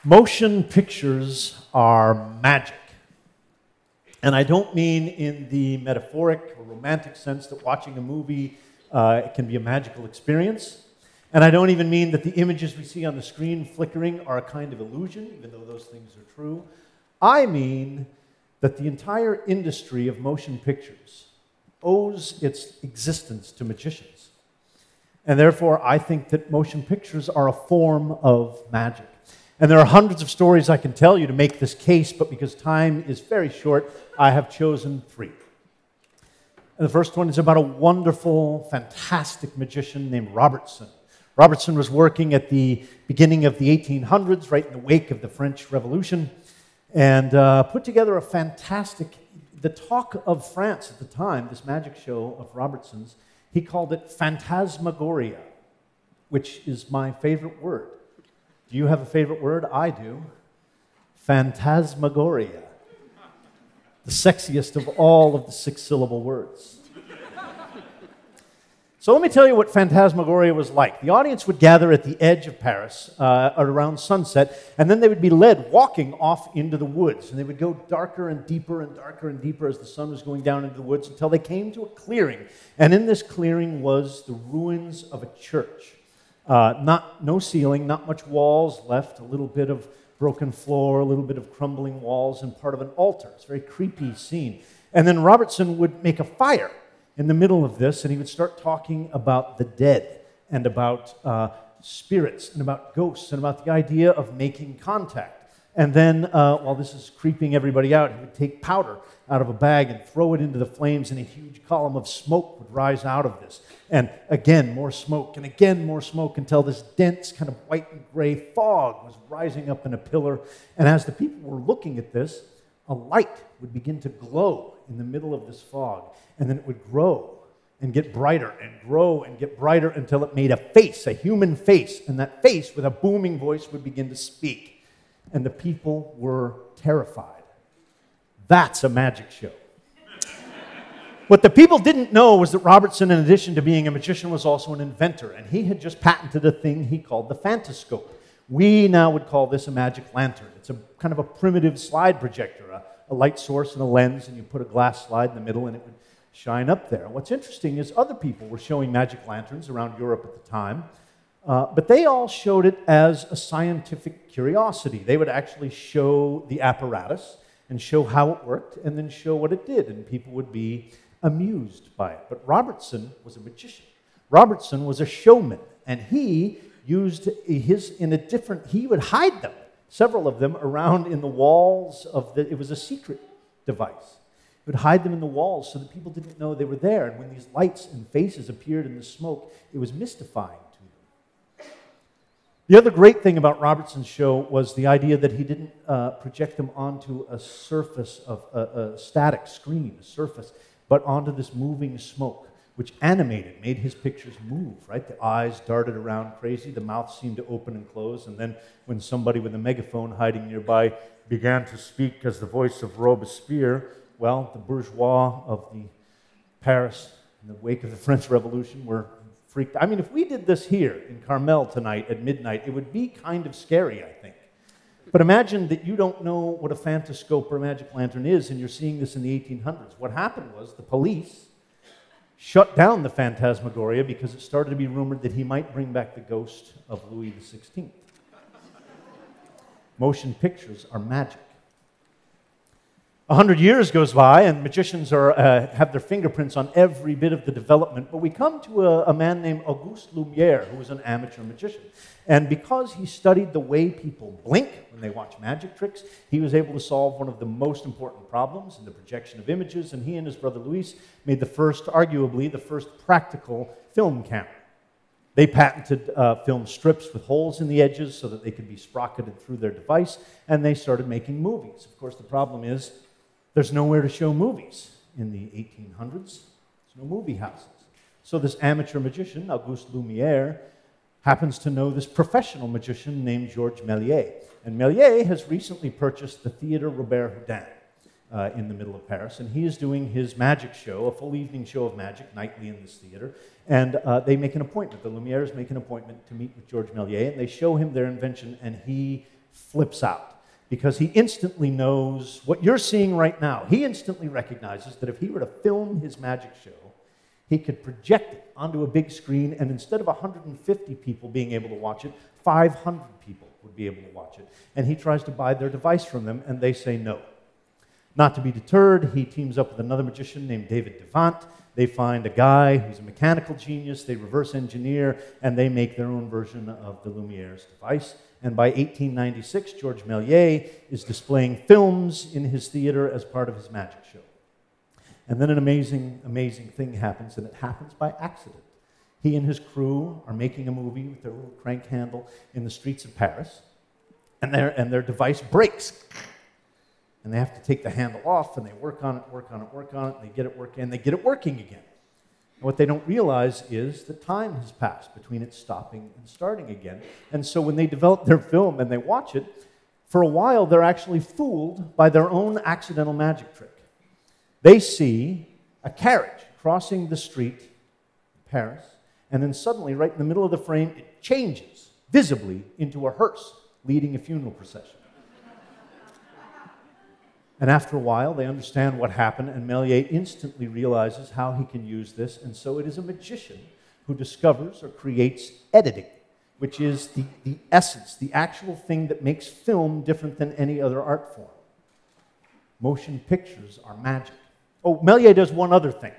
Motion pictures are magic. And I don't mean in the metaphoric or romantic sense that watching a movie can be a magical experience. And I don't even mean that the images we see on the screen flickering are a kind of illusion, even though those things are true. I mean that the entire industry of motion pictures owes its existence to magicians. And therefore, I think that motion pictures are a form of magic. And there are hundreds of stories I can tell you to make this case, but because time is very short, I have chosen 3. And the first one is about a wonderful, fantastic magician named Robertson. Robertson was working at the beginning of the 1800s, right in the wake of the French Revolution, and put together a fantastic, the talk of France at the time, this magic show of Robertson's, he called it phantasmagoria, which is my favorite word. Do you have a favorite word? I do. Phantasmagoria. The sexiest of all of the 6-syllable words. So let me tell you what Phantasmagoria was like. The audience would gather at the edge of Paris at around sunset, and then they would be led walking off into the woods. And they would go darker and deeper as the sun was going down into the woods until they came to a clearing. And in this clearing was the ruins of a church. No ceiling, not much walls left, a little bit of broken floor, a little bit of crumbling walls, and part of an altar. It's a very creepy scene. And then Robertson would make a fire in the middle of this, and he would start talking about the dead, and about spirits, and about ghosts, and about the idea of making contact. And then, while this is creeping everybody out, he would take powder out of a bag and throw it into the flames, and a huge column of smoke would rise out of this. And again, more smoke, and again, more smoke, until this dense kind of white and gray fog was rising up in a pillar. And as the people were looking at this, a light would begin to glow in the middle of this fog, and then it would grow and get brighter and grow and get brighter until it made a face, a human face, and that face with a booming voice would begin to speak. And the people were terrified. That's a magic show. What the people didn't know was that Robertson, in addition to being a magician, was also an inventor, and he had just patented a thing he called the phantascope. We now would call this a magic lantern. It's a kind of a primitive slide projector, a light source and a lens, and you put a glass slide in the middle, and it would shine up there. What's interesting is other people were showing magic lanterns around Europe at the time, but they all showed it as a scientific curiosity. They would actually show the apparatus and show how it worked, and then show what it did, and people would be amused by it. But Robertson was a magician. Robertson was a showman, and he used he would hide them, several of them, around in the walls of it was a secret device. He would hide them in the walls so that people didn't know they were there, and when these lights and faces appeared in the smoke, it was mystifying to them. The other great thing about Robertson's show was the idea that he didn't project them onto a surface of a static screen, a surface, but onto this moving smoke, which animated, made his pictures move, right? The eyes darted around crazy, the mouth seemed to open and close, and then when somebody with a megaphone hiding nearby began to speak as the voice of Robespierre, well, the bourgeois of the Paris in the wake of the French Revolution were freaked. I mean, if we did this here in Carmel tonight at midnight, it would be kind of scary, I think. But imagine that you don't know what a phantascope or a magic lantern is, and you're seeing this in the 1800s. What happened was the police shut down the Phantasmagoria because it started to be rumored that he might bring back the ghost of Louis XVI. Motion pictures are magic. 100 years goes by, and magicians have their fingerprints on every bit of the development, but we come to a man named Auguste Lumière, who was an amateur magician. And because he studied the way people blink when they watch magic tricks, he was able to solve one of the most important problems in the projection of images, and he and his brother Louis made arguably the first practical film camera. They patented film strips with holes in the edges so that they could be sprocketed through their device, and they started making movies. Of course, the problem is there's nowhere to show movies in the 1800s. There's no movie houses. So this amateur magician, Auguste Lumière, happens to know this professional magician named Georges Méliès. And Méliès has recently purchased the Theatre Robert Houdin in the middle of Paris, and he is doing his magic show, a full evening show of magic, nightly in this theater. And they make an appointment. The Lumières make an appointment to meet with Georges Méliès, and they show him their invention, and he flips out because he instantly knows what you're seeing right now. He instantly recognizes that if he were to film his magic show, he could project it onto a big screen, and instead of 150 people being able to watch it, 500 people would be able to watch it. And he tries to buy their device from them, and they say no. Not to be deterred, he teams up with another magician named David Devant. They find a guy who's a mechanical genius, they reverse engineer, and they make their own version of the Lumiere's device. And by 1896, George Méliès is displaying films in his theater as part of his magic show. And then an amazing, amazing thing happens, and it happens by accident. He and his crew are making a movie with their little crank handle in the streets of Paris, and their device breaks. And they have to take the handle off, and they work on it, and they get it working, and they get it working again. And what they don't realize is that time has passed between it stopping and starting again. And so when they develop their film and they watch it, for a while they're actually fooled by their own accidental magic trick. They see a carriage crossing the street in Paris, and then suddenly, right in the middle of the frame, it changes visibly into a hearse leading a funeral procession. And after a while, they understand what happened, and Méliès instantly realizes how he can use this, and so it is a magician who discovers or creates editing, which is the essence, the actual thing that makes film different than any other art form. Motion pictures are magic. Oh, Méliès does one other thing.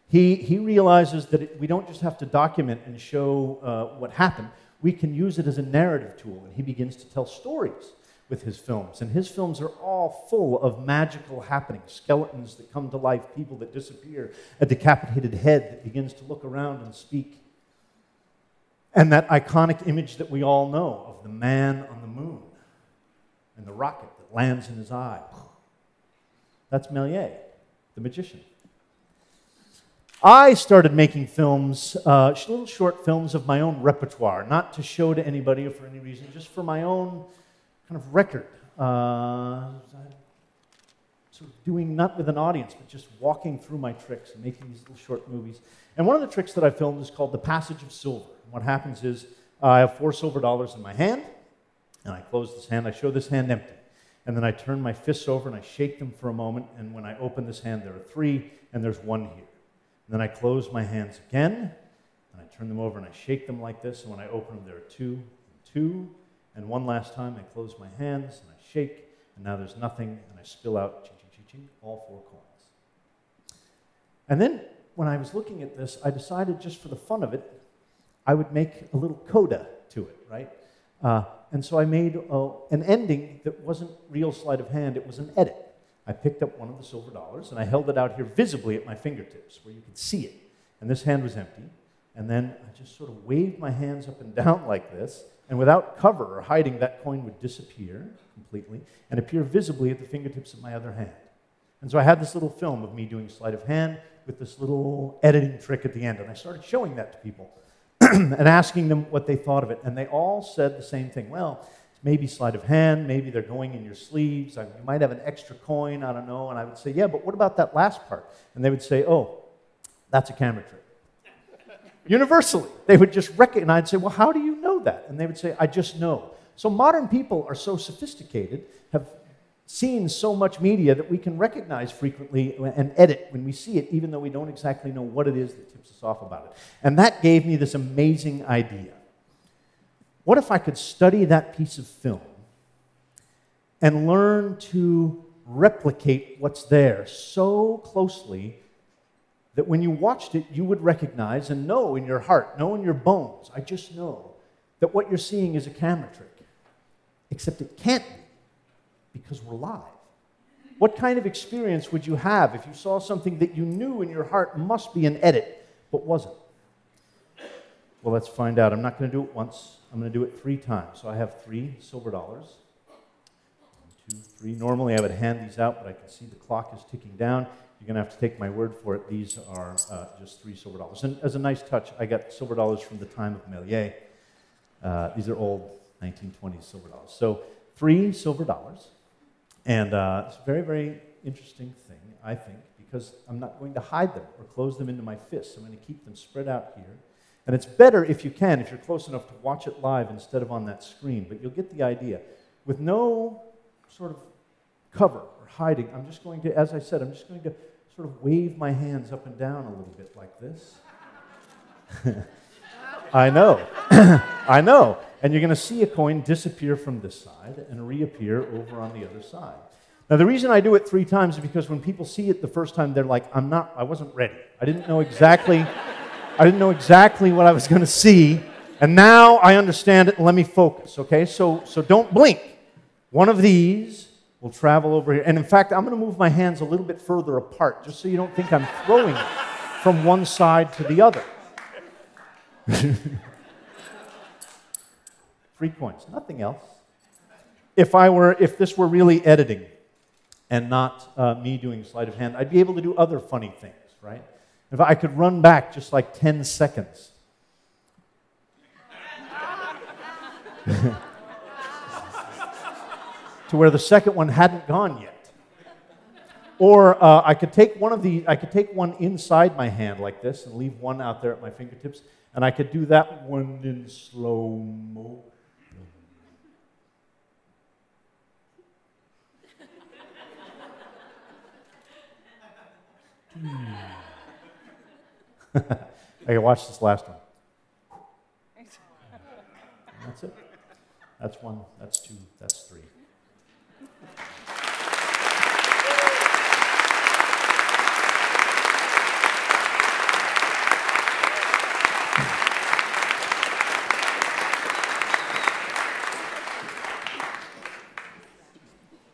He realizes that we don't just have to document and show what happened, we can use it as a narrative tool, and he begins to tell stories with his films. And his films are all full of magical happenings, skeletons that come to life, people that disappear, a decapitated head that begins to look around and speak. And that iconic image that we all know of the man on the moon and the rocket that lands in his eye. That's Méliès, the magician. I started making films, little short films of my own repertoire, not to show to anybody or for any reason, just for my own kind of record. Sort of doing, not with an audience, but just walking through my tricks and making these little short movies. And one of the tricks that I filmed is called the Passage of Silver. And what happens is I have 4 silver dollars in my hand, and I close this hand, I show this hand empty. And then I turn my fists over and I shake them for a moment, and when I open this hand, there are 3, and there's 1 here. And then I close my hands again, and I turn them over and I shake them like this, and when I open them, there are 2 and 2. And one last time, I close my hands and I shake, and now there's nothing, and I spill out, ching, ching, ching, ching, all 4 coins. And then, when I was looking at this, I decided just for the fun of it, I would make a little coda to it, right? And so I made an ending that wasn't real sleight of hand, it was an edit. I picked up one of the silver dollars, and I held it out here visibly at my fingertips, where you could see it. And this hand was empty. And then I just sort of waved my hands up and down like this, and without cover or hiding, that coin would disappear completely and appear visibly at the fingertips of my other hand. And so I had this little film of me doing sleight of hand with this little editing trick at the end, and I started showing that to people and asking them what they thought of it. And they all said the same thing. Well, it's maybe sleight of hand, maybe they're going in your sleeves, you might have an extra coin, I don't know. And I would say, yeah, but what about that last part? And they would say, oh, that's a camera trick. Universally, they would just recognize and say, well, how do you know that? And they would say, I just know. So modern people are so sophisticated, have seen so much media that we can recognize frequently and edit when we see it, even though we don't exactly know what it is that tips us off about it. And that gave me this amazing idea. What if I could study that piece of film and learn to replicate what's there so closely that when you watched it, you would recognize and know in your heart, know in your bones, I just know that what you're seeing is a camera trick. Except it can't be, because we're live. What kind of experience would you have if you saw something that you knew in your heart must be an edit, but wasn't? Well, let's find out. I'm not going to do it once. I'm going to do it 3 times. So I have 3 silver dollars. 1, 2, 3. Normally I would hand these out, but I can see the clock is ticking down. You're going to have to take my word for it. These are just 3 silver dollars. And as a nice touch, I got silver dollars from the time of Méliès. These are old 1920s silver dollars. So 3 silver dollars. And it's a very, very interesting thing, I think, because I'm not going to hide them or close them into my fists. I'm going to keep them spread out here. And it's better if you can, if you're close enough to watch it live instead of on that screen. But you'll get the idea. with no sort of cover or hiding, I'm just going to, as I said, I'm just going to sort of wave my hands up and down a little bit like this. I know. I know. And you're going to see a coin disappear from this side and reappear over on the other side. Now, the reason I do it 3 times is because when people see it the first time, they're like, I wasn't ready. I didn't know exactly what I was going to see. And now I understand it, and let me focus, okay? So don't blink. One of these will travel over here. And in fact, I'm going to move my hands a little bit further apart, just so you don't think I'm throwing it from one side to the other. 3 coins, nothing else. If this were really editing and not me doing sleight of hand, I'd be able to do other funny things, right? If I could run back just like 10 seconds. To where the second one hadn't gone yet. Or I could take one inside my hand like this and leave one out there at my fingertips, and I could do that one in slow-mo. Okay, watch this last one. That's it. That's 1, that's 2, that's 3.